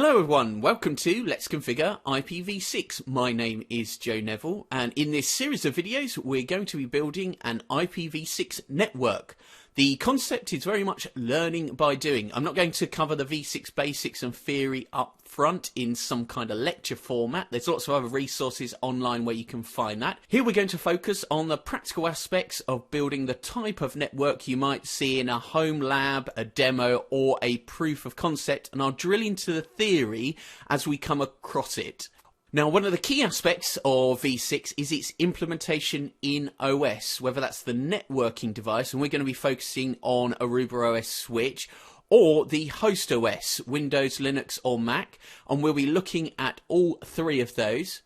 Hello everyone, welcome to Let's Configure IPv6. My name is Joe Neville, and in this series of videos we're going to be building an IPv6 network. The concept is very much learning by doing. I'm not going to cover the V6 basics and theory up front in some kind of lecture format. There's lots of other resources online where you can find that. Here we're going to focus on the practical aspects of building the type of network you might see in a home lab, a demo, or a proof of concept, and I'll drill into the theory as we come across it. Now, one of the key aspects of V6 is its implementation in OS, whether that's the networking device, and we're going to be focusing on Aruba AOS-Switch, or the host OS, Windows, Linux, or Mac, and we'll be looking at all three of those.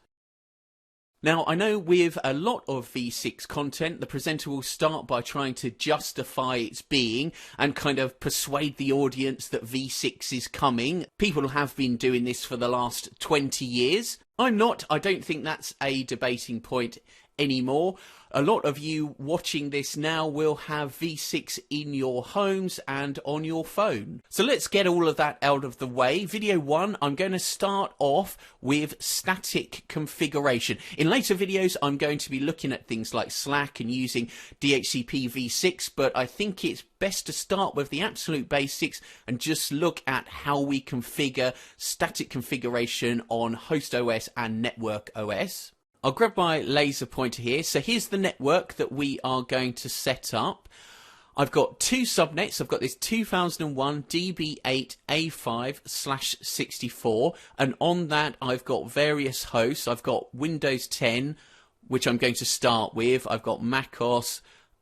Now, I know with a lot of V6 content, the presenter will start by trying to justify its being and kind of persuade the audience that V6 is coming. People have been doing this for the last 20 years. I'm not. I don't think that's a debating point anymore. A lot of you watching this now will have V6 in your homes and on your phone. So let's get all of that out of the way. Video 1, I'm going to start off with static configuration. In later videos, I'm going to be looking at things like Slack and using DHCP V6, but I think it's best to start with the absolute basics and just look at how we configure static configuration on host OS and network OS. I'll grab my laser pointer here. So here's the network that we are going to set up. I've got two subnets. I've got this 2001 DB8A5/64, and on that I've got various hosts. I've got Windows 10, which I'm going to start with. I've got macOS,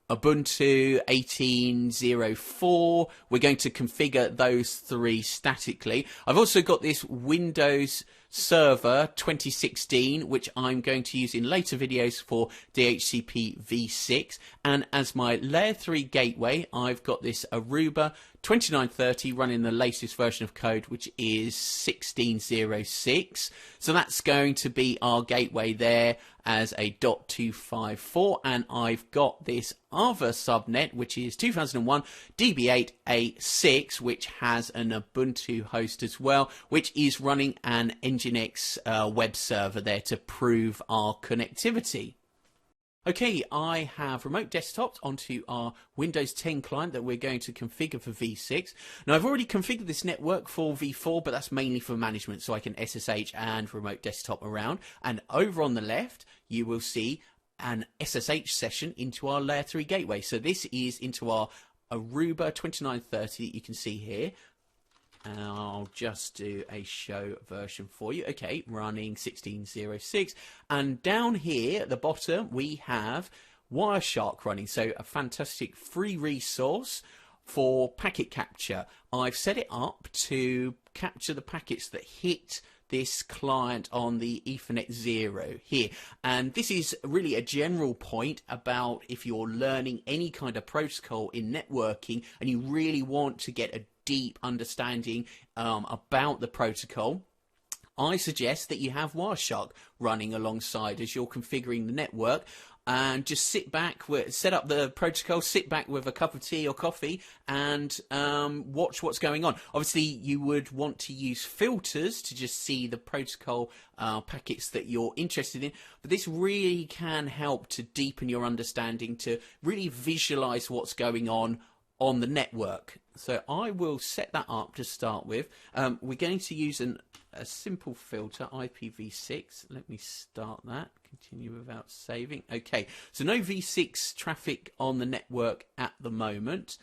Ubuntu 18.04. We're going to configure those three statically. I've also got this Windows Server 2016, which I'm going to use in later videos for DHCP V6. And as my layer 3 gateway, I've got this Aruba 2930 running the latest version of code, which is 16.06. So that's going to be our gateway there as a .254, and I've got this other subnet, which is 2001 DB8A6, which has an Ubuntu host as well, which is running an Nginx web server there to prove our connectivity. Okay, I have remote desktops onto our Windows 10 client that we're going to configure for V6. Now, I've already configured this network for V4, but that's mainly for management, so I can SSH and remote desktop around. And over on the left, you will see an SSH session into our layer 3 gateway. So this is into our Aruba 2930 that you can see here. And I'll just do a show version for you. Okay, running 16.06. And down here at the bottom, we have Wireshark running. So a fantastic free resource for packet capture. I've set it up to capture the packets that hit this client on the Ethernet 0 here. And this is really a general point about if you're learning any kind of protocol in networking and you really want to get a deep understanding about the protocol, I suggest that you have Wireshark running alongside as you're configuring the network, and just sit back, set up the protocol, sit back with a cup of tea or coffee and watch what's going on. Obviously, you would want to use filters to just see the protocol packets that you're interested in, but this really can help to deepen your understanding, to really visualize what's going on the network. So I will set that up to start with. We're going to use a simple filter, IPv6. Let me start that. Continue without saving. Okay, so no V6 traffic on the network at the moment.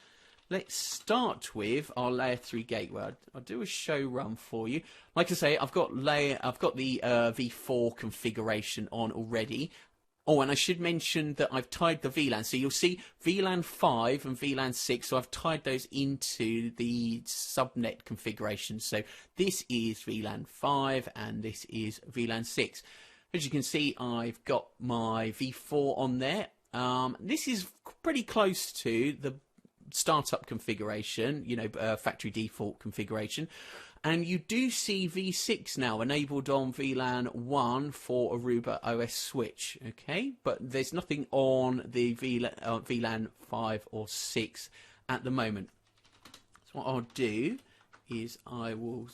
Let's start with our layer 3 gateway. I'll do a show run for you. Like I say, I've got the V4 configuration on already. Oh, and I should mention that I've tied the VLAN. So you'll see VLAN 5 and VLAN 6. So I've tied those into the subnet configuration. So this is VLAN 5 and this is VLAN 6. As you can see, I've got my V4 on there. This is pretty close to the startup configuration, factory default configuration. And you do see V6 now enabled on VLAN 1 for Aruba AOS-Switch, okay? But there's nothing on the VLAN 5 or 6 at the moment. So what I'll do is I will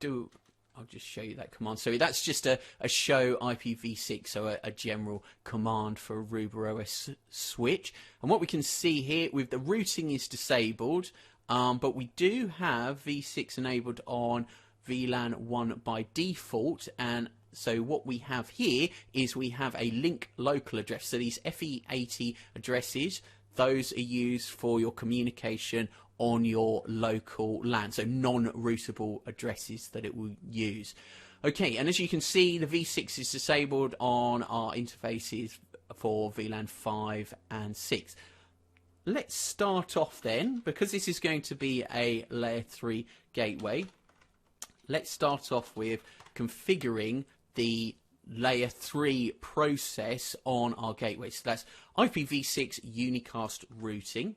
do I'll just show you that command. So that's just a show IPv6, so a general command for Aruba OS-Switch. And what we can see here, with the routing is disabled, but we do have v6 enabled on VLAN 1 by default. And so what we have here is we have a link local address. So these FE80 addresses, those are used for your communication on your local LAN, so non-routable addresses that it will use. Okay, and as you can see, the v6 is disabled on our interfaces for VLAN 5 and 6. Let's start off then, because this is going to be a layer 3 gateway. Let's start off with configuring the layer 3 process on our gateway. So that's IPv6 unicast routing.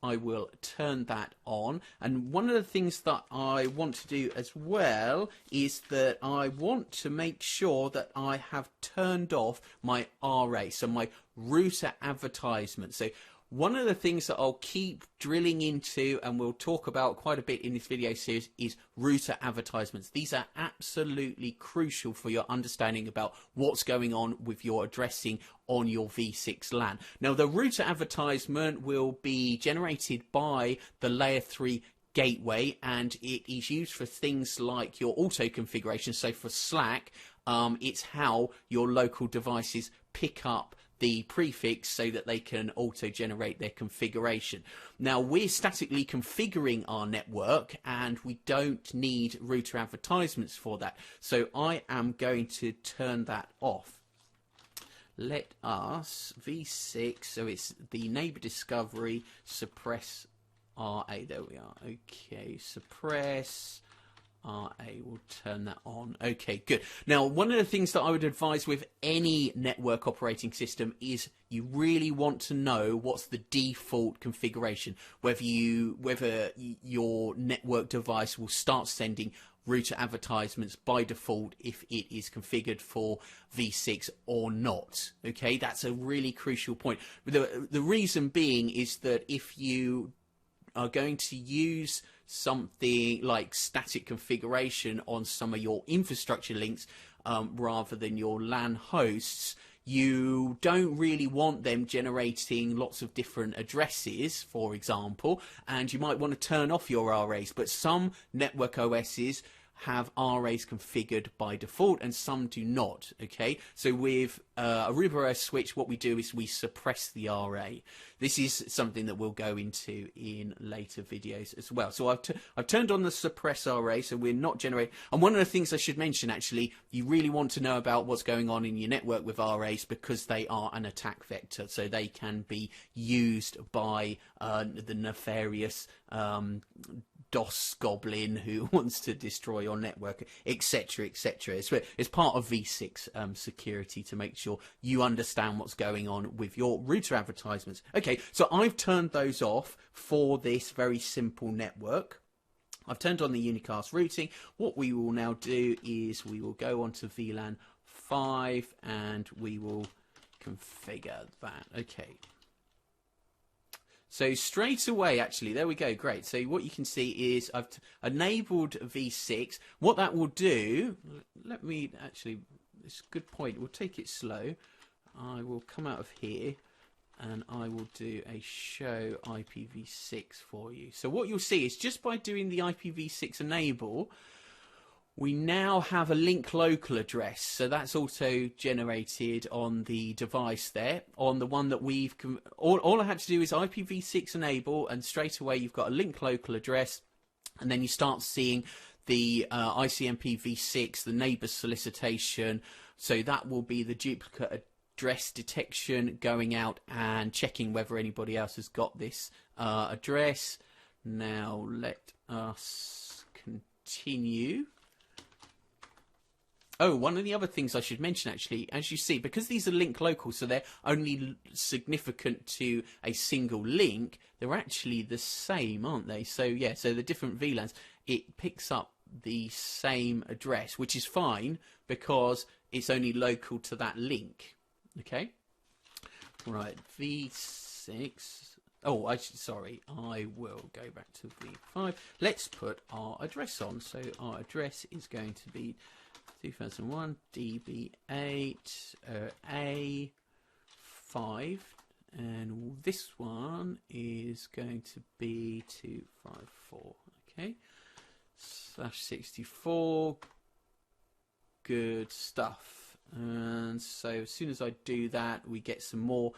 I will turn that on, and one of the things that I want to do as well is that I want to make sure that I have turned off my RA, so my router advertisement. So one of the things that I'll keep drilling into, and we'll talk about quite a bit in this video series, is router advertisements. These are absolutely crucial for your understanding about what's going on with your addressing on your v6 LAN. Now, the router advertisement will be generated by the layer 3 gateway, and it is used for things like your auto configuration. So for Slack, it's how your local devices pick up the prefix so that they can auto-generate their configuration. Now, we're statically configuring our network and we don't need router advertisements for that. So I am going to turn that off. Let us, v6, so it's the neighbor discovery, suppress RA. There we are. Okay, suppress RA, will turn that on. Okay, good. Now, one of the things that I would advise with any network operating system is you really want to know what's the default configuration, whether your network device will start sending router advertisements by default if it is configured for v6 or not. Okay, that's a really crucial point. The reason being is that if you are going to use something like static configuration on some of your infrastructure links rather than your LAN hosts, you don't really want them generating lots of different addresses, for example, and you might want to turn off your RAs. But some network OSs have RAs configured by default and some do not. Okay, so with Aruba OS-Switch, what we do is we suppress the RA. This is something that we'll go into in later videos as well. So I've turned on the suppress RA, so we're not generating. And one of the things I should mention, actually, you really want to know about what's going on in your network with RAs because they are an attack vector, so they can be used by the nefarious DOS goblin who wants to destroy your network, etc., etc. It's part of v6 security to make sure you understand what's going on with your router advertisements. Okay, so I've turned those off for this very simple network. I've turned on the unicast routing. What we will now do is we will go on to VLAN 5 and we will configure that. Okay. So straight away, actually, there we go, great. So what you can see is I've enabled v6. What that will do, let me actually, it's a good point, we'll take it slow. I will come out of here and I will do a show IPv6 for you. So what you'll see is just by doing the IPv6 enable, we now have a link local address, so that's also generated on the device there, on the one that we've... All I had to do is IPv6 enable, and straight away you've got a link local address, and then you start seeing the ICMP v6, the neighbour solicitation, so that will be the duplicate address detection going out and checking whether anybody else has got this address. Now let us continue. Oh, one of the other things I should mention, actually, as you see, because these are link local, so they're only significant to a single link, they're actually the same, aren't they? So, yeah, so the different VLANs, it picks up the same address, which is fine because it's only local to that link. Okay? Right, V6, sorry, I will go back to V5. Let's put our address on. So our address is going to be 2001 DB8 A5, and this one is going to be 254. Okay, /64. Good stuff. And so as soon as I do that, we get some more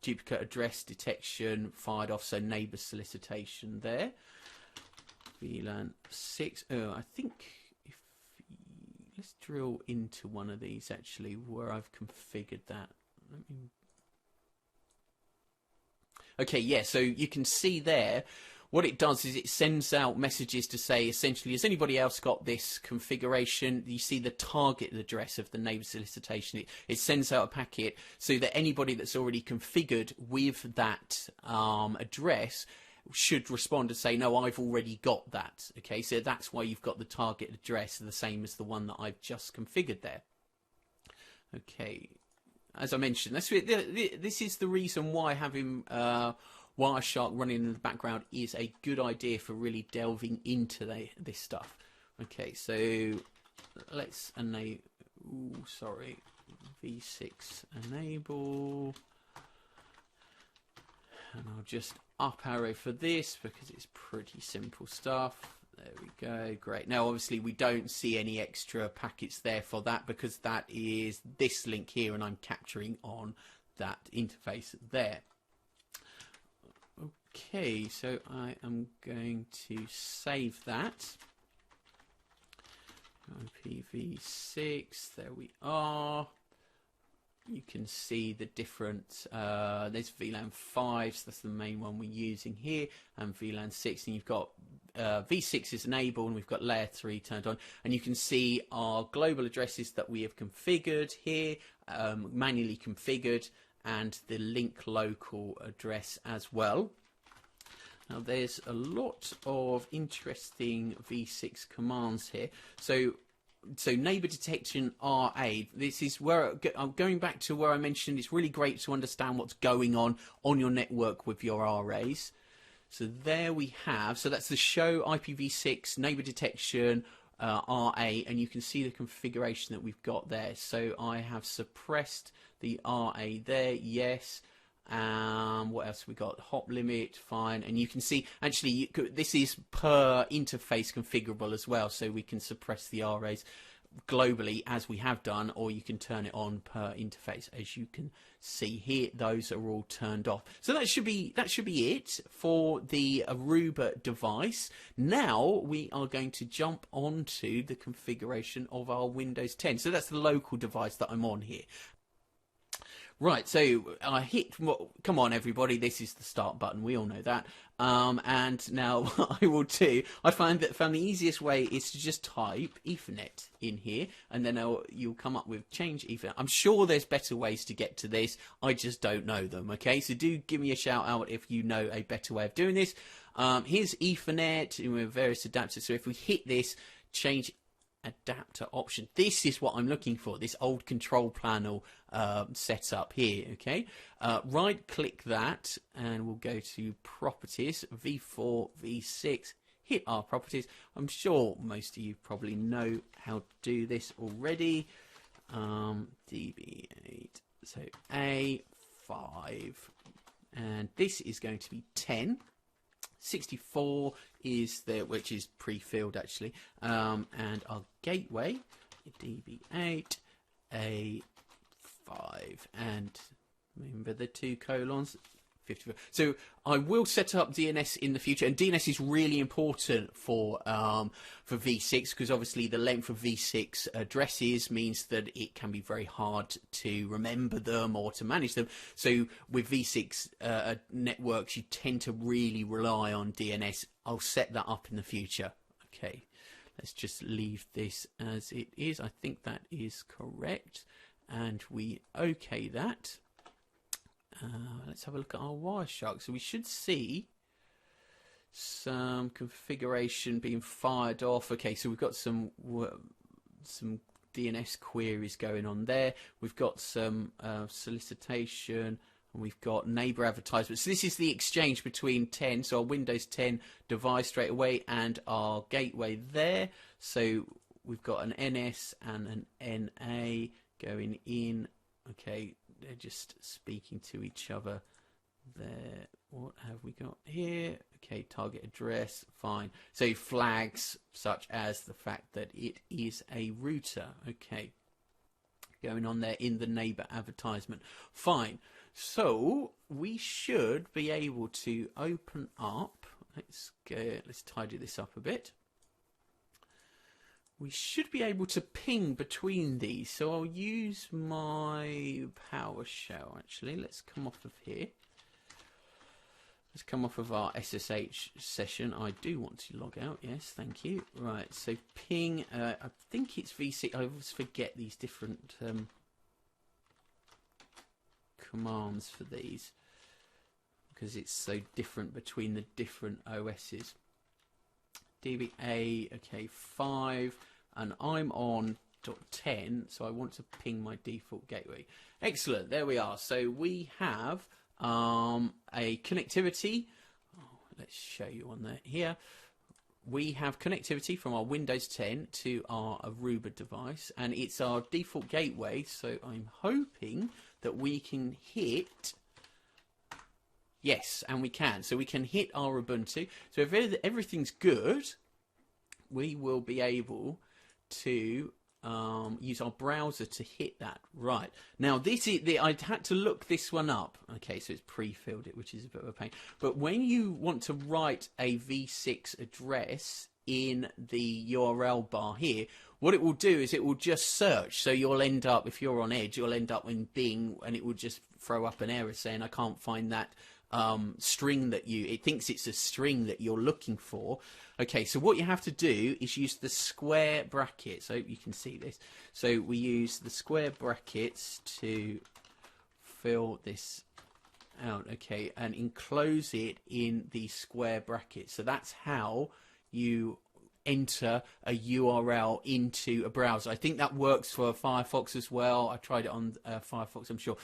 duplicate address detection fired off, so neighbour solicitation there. VLAN 6. I think let's drill into one of these actually where I've configured that. Okay, yeah, so you can see there what it does is it sends out messages to say, essentially, has anybody else got this configuration? You see the target address of the neighbour solicitation. It sends out a packet so that anybody that's already configured with that address should respond and say, no, I've already got that. Okay, so that's why you've got the target address the same as the one that I've just configured there. Okay, as I mentioned, this is the reason why having Wireshark running in the background is a good idea for really delving into this stuff. Okay, so let's enable, V6 enable, and I'll just up arrow for this because it's pretty simple stuff. There we go, great. Now obviously we don't see any extra packets there for that because that is this link here and I'm capturing on that interface there. Okay, so I am going to save that. IPv6, there we are. You can see the different, there's VLAN 5, so that's the main one we're using here, and VLAN 6, and you've got V6 is enabled, and we've got layer 3 turned on, and you can see our global addresses that we have configured here, manually configured, and the link local address as well. Now there's a lot of interesting V6 commands here. So neighbour detection RA, this is where I'm going back to where I mentioned it's really great to understand what's going on your network with your RAs. So there we have, so that's the show IPv6 neighbour detection RA, and you can see the configuration that we've got there. So I have suppressed the RA there, yes. What else have we got? Hop limit, fine. And you can see actually this is per interface configurable as well, so we can suppress the RAs globally as we have done, or you can turn it on per interface. As you can see here, those are all turned off. So that should be it for the Aruba device. Now we are going to jump onto the configuration of our Windows 10. So that's the local device that I'm on here. Right, so I hit, well, come on everybody, this is the start button, we all know that. And now what I will do, I found the easiest way is to just type Ethernet in here, and then you'll come up with change Ethernet. I'm sure there's better ways to get to this, I just don't know them, okay? So do give me a shout out if you know a better way of doing this. Here's Ethernet with various adapters, so if we hit this, change adapter option, this is what I'm looking for, this old control panel setup here, okay? Right click that and we'll go to properties, V4, V6, hit our properties. I'm sure most of you probably know how to do this already. DB8, so A5, and this is going to be 10. 64 is there, which is pre-filled actually, and our gateway DB8 A5, and remember the 2 colons 54. So I will set up DNS in the future, and DNS is really important for V6 because obviously the length of V6 addresses means that it can be very hard to remember them or to manage them. So with V6 networks, you tend to really rely on DNS. I'll set that up in the future. Okay, let's just leave this as it is. I think that is correct, and we OK that. Let's have a look at our Wireshark. So we should see some configuration being fired off. Okay, so we've got some DNS queries going on there. We've got some solicitation. And we've got neighbor advertisements. So this is the exchange between 10, so our Windows 10 device straight away, and our gateway there. So we've got an NS and an NA going in. Okay, they're just speaking to each other there. What have we got here? Okay, target address, fine. So flags such as the fact that it is a router. Okay, going on there in the neighbor advertisement. Fine. So we should be able to open up. Let's tidy this up a bit. We should be able to ping between these. So I'll use my PowerShell actually. Let's come off of here. Let's come off of our SSH session. I do want to log out. Yes, thank you. Right, so ping. I think it's V6. I always forget these different commands for these because it's so different between the different OSs. DBA, okay, 5, and I'm on .10, so I want to ping my default gateway. Excellent, there we are. So we have a connectivity. Oh, let's show you on there here. We have connectivity from our Windows 10 to our Aruba device, and it's our default gateway. So I'm hoping that we can hit. Yes, and we can. So we can hit our Ubuntu. So if everything's good, we will be able to use our browser to hit that. Right. Now, this is I had to look this one up. Okay, so it's pre-filled it, which is a bit of a pain. But when you want to write a v6 address in the URL bar here, what it will do is it will just search. So you'll end up, if you're on Edge, you'll end up in Bing, and it will just throw up an error saying, I can't find that string that it thinks it's a string that you're looking for. Okay, so what you have to do is use the square brackets. I hope you can see this. So we use the square brackets to fill this out, okay, and enclose it in the square brackets. So that's how you enter a URL into a browser. I think that works for Firefox as well. I tried it on Firefox, I'm sure.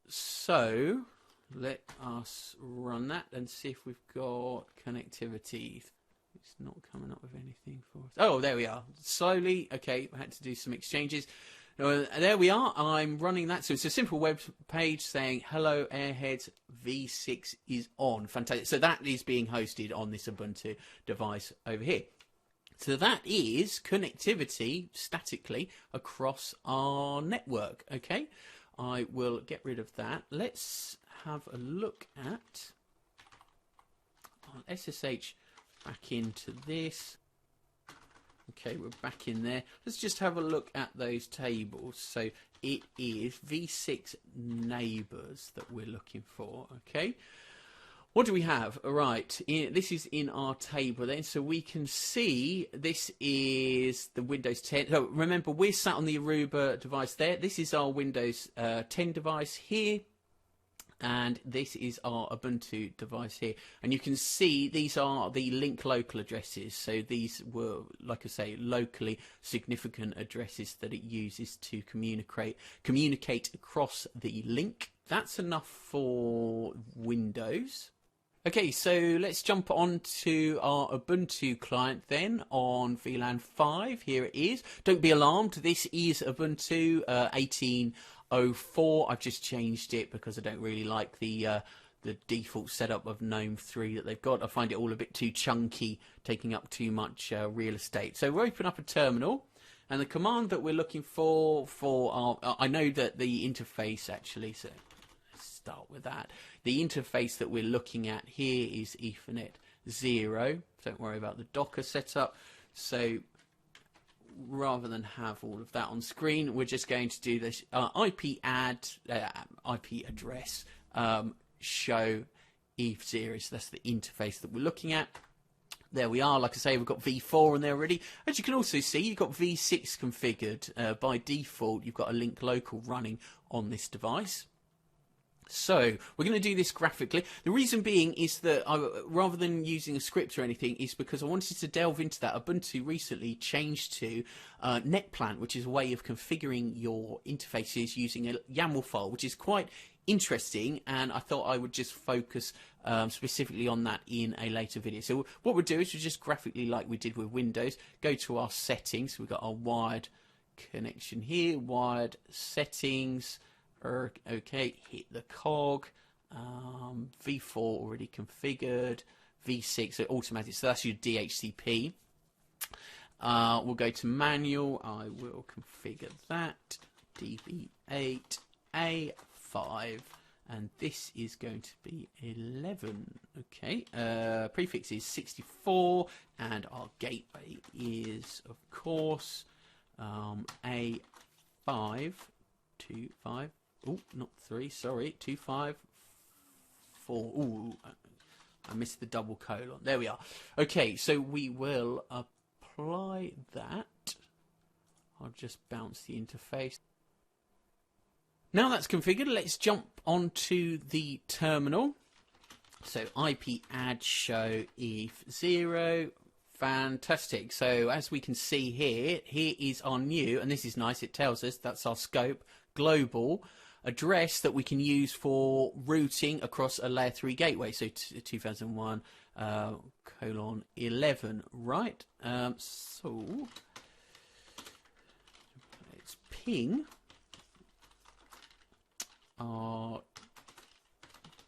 So let us run that and see if we've got connectivity. It's not coming up with anything for us. Oh, there we are. Slowly. Okay, I had to do some exchanges. There we are. I'm running that. So it's a simple web page saying, hello, Airheads, V6 is on. Fantastic. So that is being hosted on this Ubuntu device over here. So that is connectivity statically across our network. Okay, I will get rid of that. Let's have a look at SSH back into this. Okay, we're back in there. Let's just have a look at those tables. So it is V6 neighbors that we're looking for. Okay, what do we have? All right, this is in our table then. So we can see this is the Windows 10. So remember, we're sat on the Aruba device there. This is our Windows 10 device here. And this is our Ubuntu device here, and you can see these are the link local addresses. So these were, like I say, locally significant addresses that it uses to communicate across the link. That's enough for Windows. Okay, so let's jump on to our Ubuntu client then on VLAN 5. Here it is. Don't be alarmed. This is Ubuntu 18.04. I've just changed it because I don't really like the default setup of GNOME 3 that they've got. I find it all a bit too chunky, taking up too much real estate. So we'll open up a terminal, and the command that we're looking for our... I know that the interface actually, so let's start with that. The interface that we're looking at here is Ethernet 0. Don't worry about the Docker setup. So rather than have all of that on screen, we're just going to do this IP address show ETH0. So that's the interface that we're looking at. There we are. Like I say, we've got V4 in there already. As you can also see, you've got V6 configured. By default, you've got a link local running on this device. So we're going to do this graphically. The reason being is that rather than using a script or anything, is because I wanted to delve into that. Ubuntu recently changed to NetPlant, which is a way of configuring your interfaces using a YAML file, which is quite interesting, and I thought I would just focus specifically on that in a later video. So what we'll do is we'll just graphically, like we did with Windows, go to our settings. So we've got our wired connection here, wired settings. Okay, hit the cog. V4 already configured. V6 so automatic. So that's your DHCP. We'll go to manual. I will configure that. DB8 A5, and this is going to be 11. Okay, prefix is 64, and our gateway is, of course, A5 25. Oh, not 3. Sorry, 254. Ooh, I missed the double colon. There we are. Okay, so we will apply that. I'll just bounce the interface. Now that's configured, let's jump onto the terminal. So IP add show if 0. Fantastic. So as we can see here, here is our new, and this is nice, it tells us that's our scope global address that we can use for routing across a layer 3 gateway. So 2001 colon 11, right? So let's ping our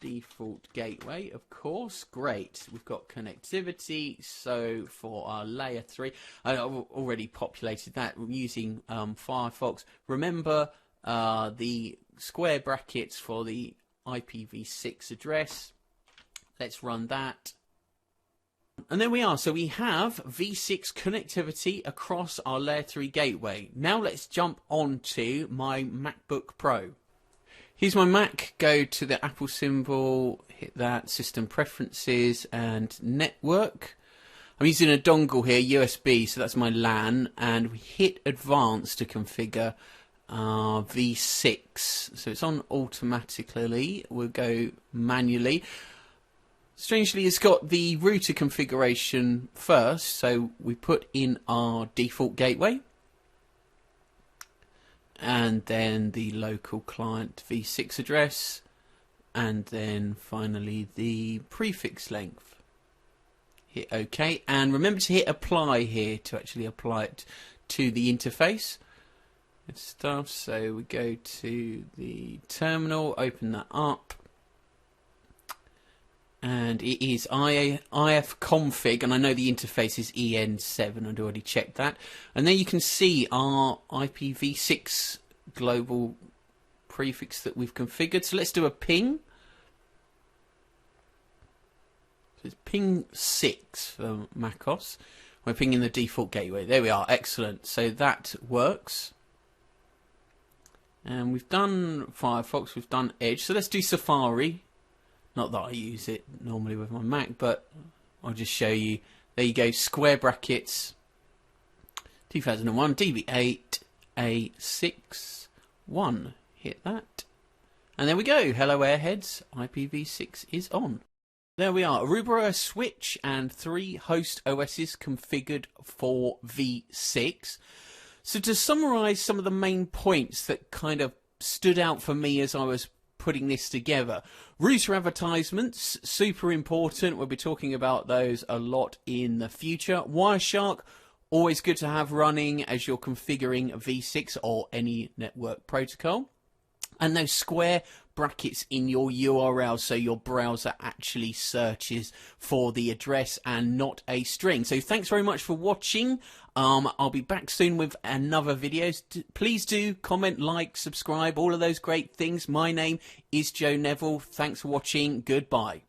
default gateway, of course. Great, we've got connectivity. So for our layer 3, I've already populated that. We're using Firefox. Remember the square brackets for the IPv6 address. Let's run that. And there we are. So we have V6 connectivity across our layer 3 gateway. Now let's jump onto my MacBook Pro. Here's my Mac. Go to the Apple symbol, hit that, System Preferences and Network. I'm using a dongle here, USB, so that's my LAN, and we hit Advanced to configure V6. So it's on automatically. We'll go manually. Strangely, it's got the router configuration first, so we put in our default gateway, and then the local client V6 address, and then finally the prefix length. Hit OK, and remember to hit apply here to actually apply it to the interface. Good stuff. So we go to the terminal, open that up, and it is ifconfig, and I know the interface is EN7, I'd already checked that. And then you can see our IPv6 global prefix that we've configured. So let's do a ping. So it's ping 6 for macOS. We're pinging the default gateway. There we are, excellent. So that works. And we've done Firefox, we've done Edge. So let's do Safari. Not that I use it normally with my Mac, but I'll just show you. There you go, square brackets, 2001, DB8, A6, 1. Hit that. And there we go. Hello, Airheads. IPv6 is on. There we are. Aruba AOS-Switch and 3 host OSs configured for V6. So to summarise some of the main points that kind of stood out for me as I was putting this together. Router advertisements, super important. We'll be talking about those a lot in the future. Wireshark, always good to have running as you're configuring a V6 or any network protocol. And those square brackets in your URL, so your browser actually searches for the address and not a string. So thanks very much for watching. I'll be back soon with another video. Please do comment, like, subscribe, all of those great things. My name is Joe Neville. Thanks for watching. Goodbye.